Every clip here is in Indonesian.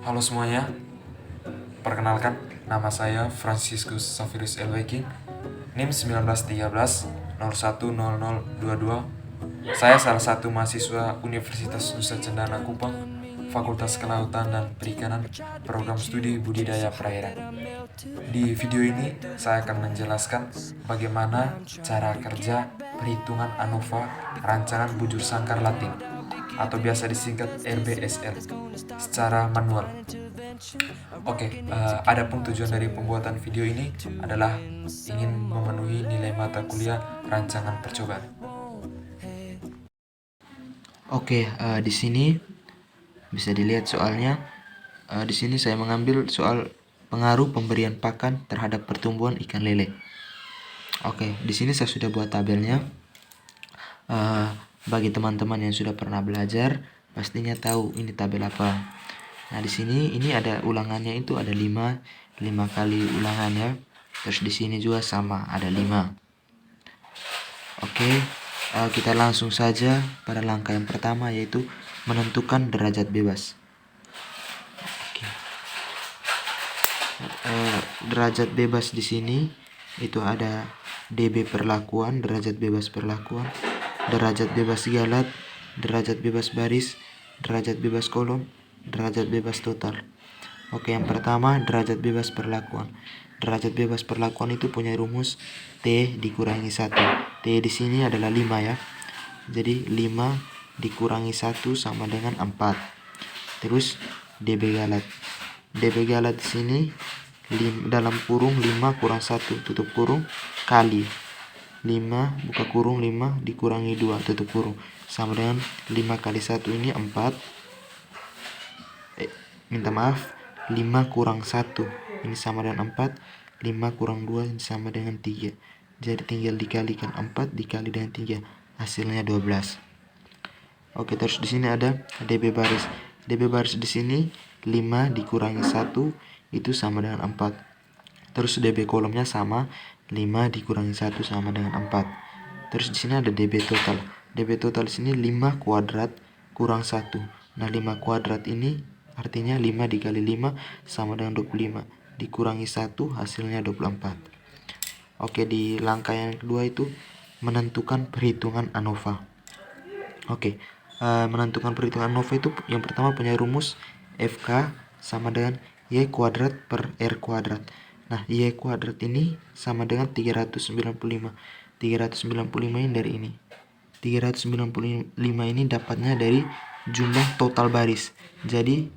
Halo semuanya, perkenalkan nama saya Franciscus Savirus Elweking, NIM 1913 010022. Saya salah satu mahasiswa Universitas Nusa Cendana Kupang, Fakultas Kelautan dan Perikanan, Program Studi Budidaya Perairan. Di video ini saya akan menjelaskan bagaimana cara kerja perhitungan ANOVA rancangan bujur sangkar Latin atau biasa disingkat RBSL secara manual. Adapun tujuan dari pembuatan video ini adalah ingin memenuhi nilai mata kuliah rancangan percobaan. Di sini bisa dilihat soalnya. Di sini saya mengambil soal pengaruh pemberian pakan terhadap pertumbuhan ikan lele. Di sini saya sudah buat tabelnya. Bagi teman-teman yang sudah pernah belajar, pastinya tahu ini tabel apa. Nah, di sini ini ada ulangannya, itu ada 5 kali ulangannya. Terus di sini juga sama, ada 5. Kita langsung saja pada langkah yang pertama, yaitu menentukan derajat bebas. Derajat bebas di sini itu ada DB perlakuan, derajat bebas perlakuan, derajat bebas galat, derajat bebas baris, derajat bebas kolom, derajat bebas total. Yang pertama, derajat bebas perlakuan. Derajat bebas perlakuan itu punya rumus T dikurangi 1. T di sini adalah 5 ya. Jadi 5 dikurangi 1 sama dengan 4. Terus DB galat. DB galat di sini dalam kurung 5 kurang 1 tutup kurung kali 5 buka kurung 5 dikurangi 2 tutup kurung sama dengan 5 kali 1 ini 4. 5 kurang 1 ini sama dengan 4. 5 kurang 2 ini sama dengan 3. Jadi tinggal dikalikan 4 dikali dengan 3, hasilnya 12. Terus di sini ada DB baris. DB baris di sini 5 dikurangi 1 itu sama dengan 4. Terus DB kolomnya sama, 5 dikurangi 1 sama dengan 4. Terus di sini ada DB total. DB total di sini 5 kuadrat kurang 1. Nah, 5 kuadrat ini artinya 5 dikali 5 sama dengan 25. Dikurangi 1 hasilnya 24. Di langkah yang kedua itu menentukan perhitungan ANOVA. Menentukan perhitungan ANOVA itu yang pertama punya rumus FK sama dengan Y kuadrat per R kuadrat. Nah, Y kuadrat ini sama dengan 395. 395 ini dari ini. 395 ini dapatnya dari jumlah total baris. Jadi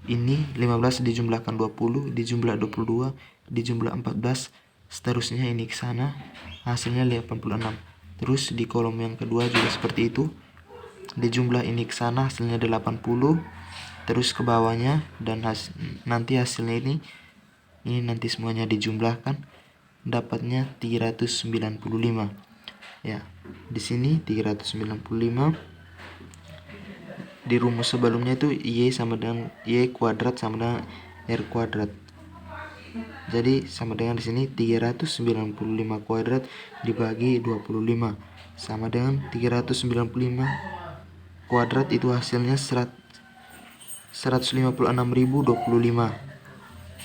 ini 15 dijumlahkan 20, dijumlah 22, dijumlah 14, seterusnya ini ke sana, hasilnya 86. Terus di kolom yang kedua juga seperti itu. Dijumlah ini ke sana, hasilnya 80. Terus ke bawahnya dan nanti hasilnya ini nanti semuanya dijumlahkan, dapatnya 395. Ya, di sini 395. Di rumus sebelumnya itu Y sama dengan Y kuadrat sama dengan R kuadrat. Jadi sama dengan di sini 395 kuadrat dibagi 25 sama dengan 395 kuadrat itu hasilnya 156.025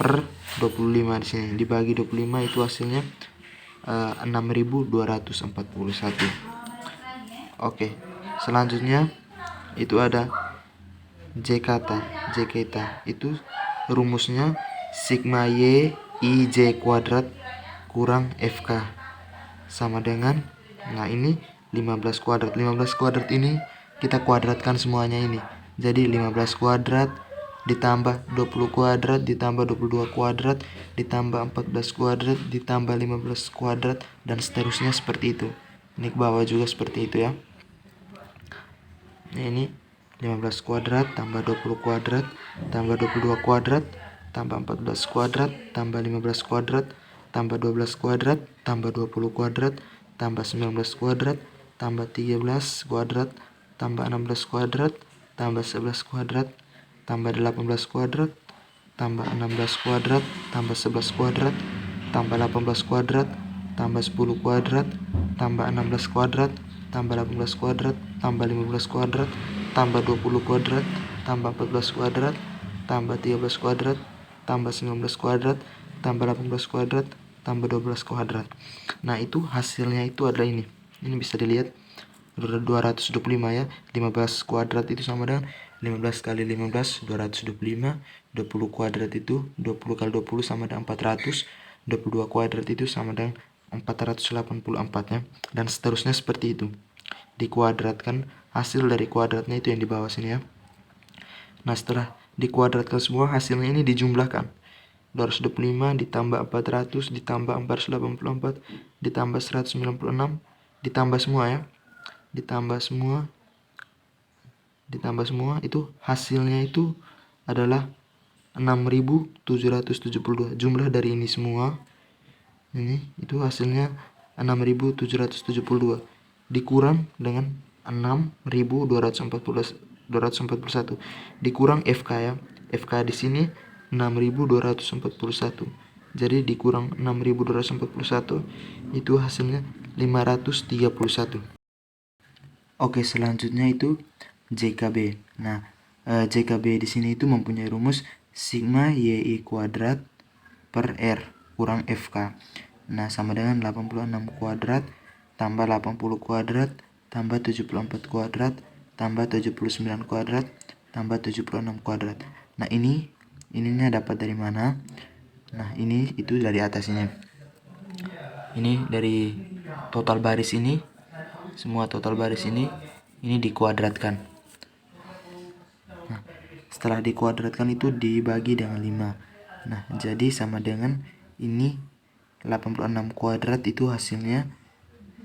per 25 di sini dibagi 25 itu hasilnya 6.241. Selanjutnya itu ada J kata itu rumusnya sigma Y IJ kuadrat kurang FK sama dengan, nah ini 15 kuadrat. 15 kuadrat ini kita kuadratkan semuanya ini. Jadi 15 kuadrat ditambah 20 kuadrat ditambah 22 kuadrat ditambah 14 kuadrat ditambah 15 kuadrat dan seterusnya seperti itu. Ini ke bawah juga seperti itu ya. Nah, ini 15 kuadrat tambah 20 kuadrat tambah 22 kuadrat tambah 14 kuadrat tambah 15 kuadrat tambah 12 kuadrat tambah 20 kuadrat tambah 19 kuadrat tambah 13 kuadrat tambah 16 kuadrat tambah 11 kuadrat tambah 18 kuadrat tambah 16 kuadrat tambah 11 kuadrat tambah 18 kuadrat tambah 10 kuadrat tambah 16 kuadrat tambah 18 kuadrat tambah 15 kuadrat tambah 20 kuadrat tambah 14 kuadrat, tambah 13 kuadrat, tambah 19 kuadrat, tambah 18 kuadrat, tambah 12 kuadrat. Nah, itu hasilnya itu adalah ini. Ini bisa dilihat 225 ya. 15 kuadrat itu sama dengan 15 kali 15, 225. 20 kuadrat itu 20 kali 20 sama dengan 400. 22 kuadrat itu sama dengan 484 ya. Dan seterusnya seperti itu. Dikuadratkan, hasil dari kuadratnya itu yang di bawah sini ya. Nah, setelah dikuadratkan semua, hasilnya ini dijumlahkan. 225 ditambah 400 ditambah 484 ditambah 196 ditambah semua ya. Ditambah semua itu hasilnya itu adalah 6.772. Jumlah dari ini semua ini itu hasilnya 6.772 dikurang dengan 6.241 dikurang FK ya. FK di sini 6.241. Jadi dikurang 6.241 itu hasilnya 531. Oke, selanjutnya itu JKB. Nah, JKB di sini itu mempunyai rumus sigma YI kuadrat per R kurang FK. Nah, sama dengan 86 kuadrat tambah 80 kuadrat tambah 74 kuadrat tambah 79 kuadrat tambah 76 kuadrat. Nah, ininya dapat dari mana? Nah, ini itu dari atasnya. Ini dari total baris ini. Semua total baris ini dikuadratkan. Nah, setelah dikuadratkan itu dibagi dengan 5. Nah, jadi sama dengan ini 86 kuadrat itu hasilnya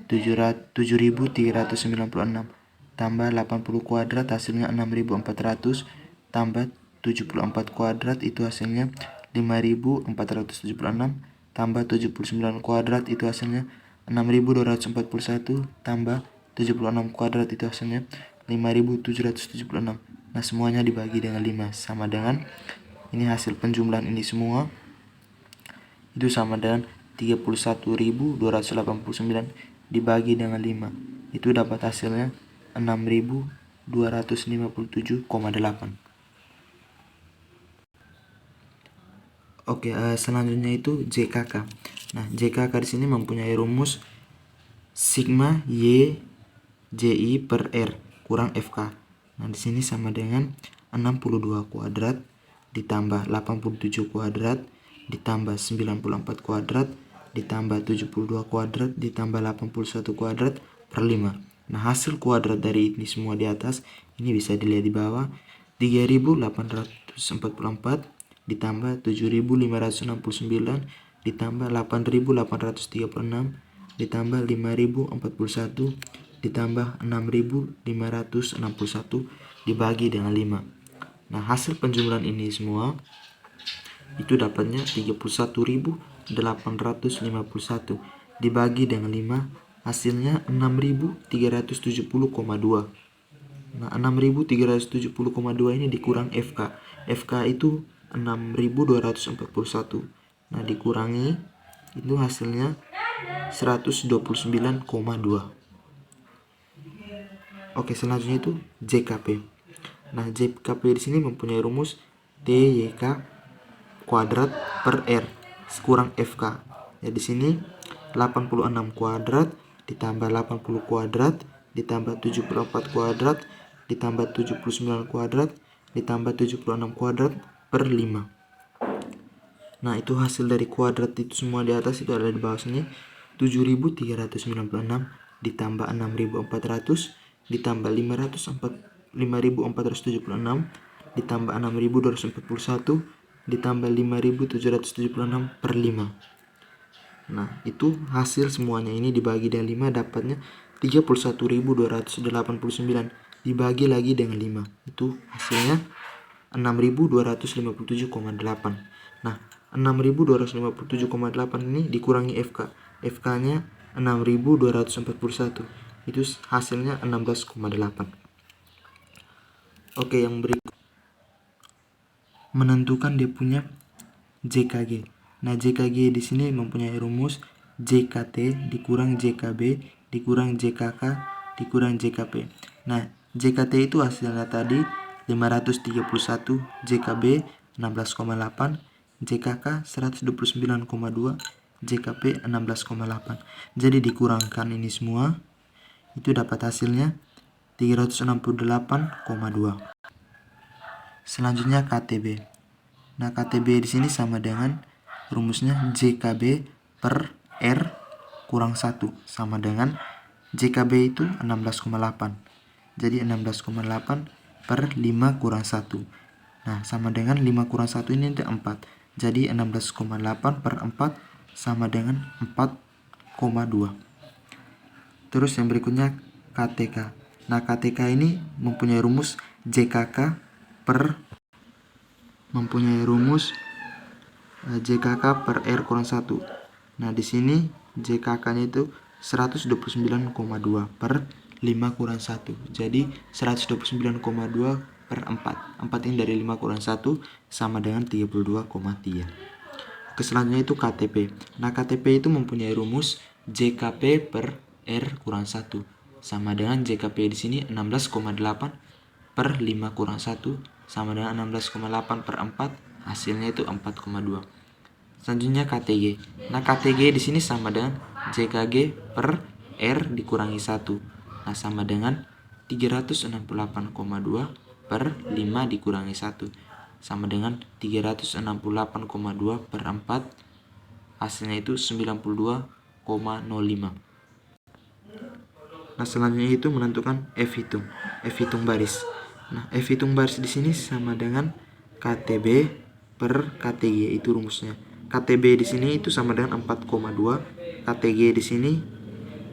7.396 tambah 80 kuadrat hasilnya 6.400 tambah 74 kuadrat itu hasilnya 5.476 tambah 79 kuadrat itu hasilnya 6.241 tambah 76 kuadrat itu hasilnya 5.776. Nah, semuanya dibagi dengan 5 sama dengan ini hasil penjumlahan ini semua itu sama dengan 31.289 dibagi dengan 5 itu dapat hasilnya 6.257,8. Oke, selanjutnya itu JKK. Nah, JKK di sini mempunyai rumus sigma Y JI per R kurang FK. Nah, di sini sama dengan 62 kuadrat ditambah 87 kuadrat ditambah 94 kuadrat ditambah 72 kuadrat ditambah 81 kuadrat per 5. Nah, hasil kuadrat dari ini semua di atas ini bisa dilihat di bawah. 3.844 ditambah 7.569 ditambah 8.836 ditambah 5.041 ditambah 6.561 dibagi dengan 5. Nah, hasil penjumlahan ini semua itu dapatnya 31.851 dibagi dengan 5 hasilnya 6.370,2. Nah, 6.370,2 ini dikurang FK. FK itu 6.241. Nah, dikurangi itu hasilnya 129,2. Oke, selanjutnya itu JKP. Nah, JKP di sini mempunyai rumus TYK kuadrat per R kurang FK. Ya, di sini 86 kuadrat ditambah 80 kuadrat ditambah 74 kuadrat ditambah 79 kuadrat ditambah 76 kuadrat per 5. Nah, itu hasil dari kuadrat itu semua di atas itu ada di bawah sini 7.396 ditambah 6.400 ditambah 5.476 ditambah 6.241 ditambah 5.776 per 5. Nah, itu hasil semuanya ini dibagi dengan 5 dapatnya 31.289 dibagi lagi dengan 5 itu hasilnya 6.257,8. Nah, 6.257,8 ini dikurangi FK. FK-nya 6.241 itu hasilnya 16,8. Oke, yang berikut menentukan dia punya JKG. Nah, JKG di sini mempunyai rumus JKT dikurang JKB dikurang JKK dikurang JKP. Nah, JKT itu hasilnya tadi 531, JKB 16,8, JKK 129,2, JKP 16,8. Jadi dikurangkan ini semua itu dapat hasilnya 368,2. Selanjutnya KTB. Nah, KTB di sini sama dengan rumusnya JKB per R kurang 1 sama dengan JKB itu 16,8. Jadi 16,8 per 5 kurang 1. Nah, sama dengan 5 kurang 1 ini 4. Jadi 16,8 per 4 sama dengan 4,2. Terus yang berikutnya KTK. Nah, KTK ini mempunyai rumus JKK per R kurang 1. Nah, di sini JKK-nya itu 129,2 per 5 kurang 1. Jadi 129,2 per 4. 4 ini dari 5 kurang 1 sama dengan 32,3. Oke, selanjutnya itu KTP. Nah, KTP itu mempunyai rumus JKP per R kurang 1 sama dengan JKP di sini 16,8 per 5 kurang 1 sama dengan 16,8 per 4, hasilnya itu 4,2. Selanjutnya KTG. Nah, KTG di sini sama dengan JKG per R dikurangi 1. Nah, sama dengan 368,2 per 5 dikurangi 1 sama dengan 368,2 per 4, hasilnya itu 92,05. Nah, selanjutnya itu menentukan F hitung baris. Nah, F hitung baris di sini sama dengan KTB per KTG, itu rumusnya. KTB di sini itu sama dengan 4,2, KTG di sini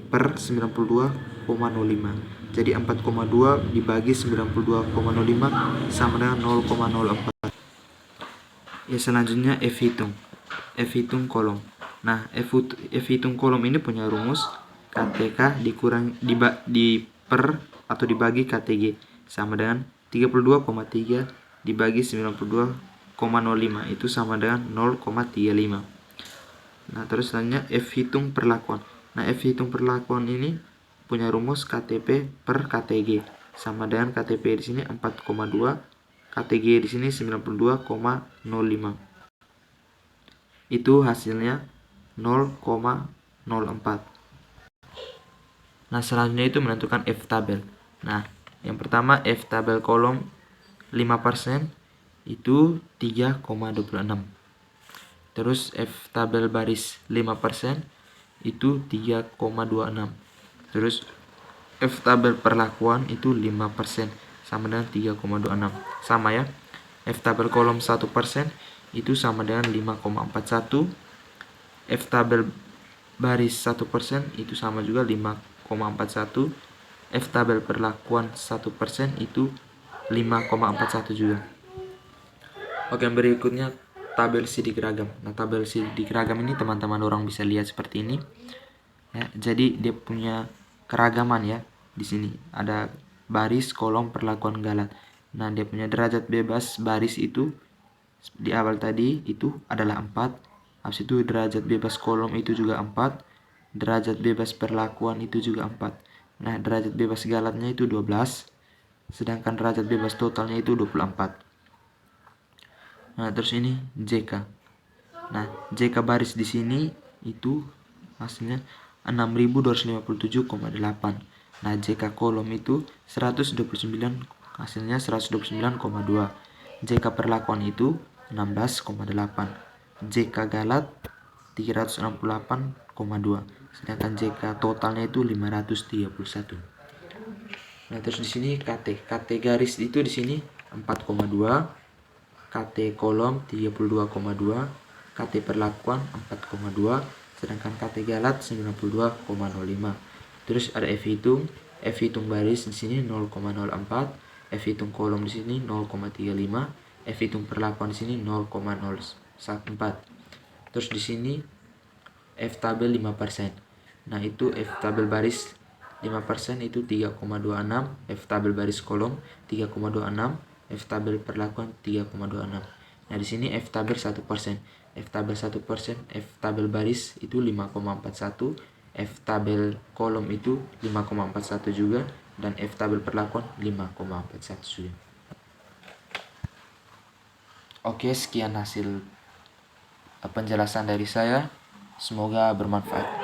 per 92,05. Jadi 4,2 dibagi 92,05 sama dengan 0,04. Ya, selanjutnya F hitung kolom. Nah, F hitung kolom ini punya rumus KTK dibagi KTG sama dengan 32,3 dibagi 92,05, itu sama dengan 0,35. Nah, terus selanjutnya F hitung perlakuan. Nah, F hitung perlakuan ini punya rumus KTP per KTG sama dengan KTP di sini 4,2, KTG di sini 92,05. Itu hasilnya 0,04. Nah, selanjutnya itu menentukan F tabel. Nah, yang pertama F tabel kolom 5% itu 3,26. Terus F tabel baris 5% itu 3,26. Terus F tabel perlakuan itu 5% sama dengan 3,26. Sama ya. F tabel kolom 1% itu sama dengan 5,41. F tabel baris 1% itu sama juga 5,41. F tabel perlakuan 1% itu 5,41 juga. Oke, yang berikutnya tabel sidik ragam. Nah, tabel sidik ragam ini teman-teman orang bisa lihat seperti ini. Ya, jadi dia punya keragaman ya. Di sini ada baris, kolom, perlakuan, galat. Nah, dia punya derajat bebas baris itu di awal tadi itu adalah 4. Habis itu derajat bebas kolom itu juga 4. Derajat bebas perlakuan itu juga 4. Nah, derajat bebas galatnya itu 12. Sedangkan derajat bebas totalnya itu 24. Nah, terus ini JK. Nah, JK baris di sini itu hasilnya 6257,8. Nah, JK kolom itu 129, hasilnya 129,2. JK perlakuan itu 16,8. JK galat 368,2. Sedangkan JK totalnya itu 531. Nah, terus di sini KT garis itu di sini 4,2. KT kolom 32,2, KT perlakuan 4,2, sedangkan KT galat 92,05. Terus ada F hitung baris di sini 0,04, F hitung kolom di sini 0,35, F hitung perlakuan di sini 0,04. Terus di sini F tabel 5%. Nah, itu F tabel baris 5% itu 3,26, F tabel baris kolom 3,26, F tabel perlakuan 3,26. Nah, di sini F tabel 1%. F tabel 1%, F tabel baris itu 5,41, F tabel kolom itu 5,41 juga, dan F tabel perlakuan 5,41 juga. Oke, sekian hasil penjelasan dari saya. Semoga bermanfaat.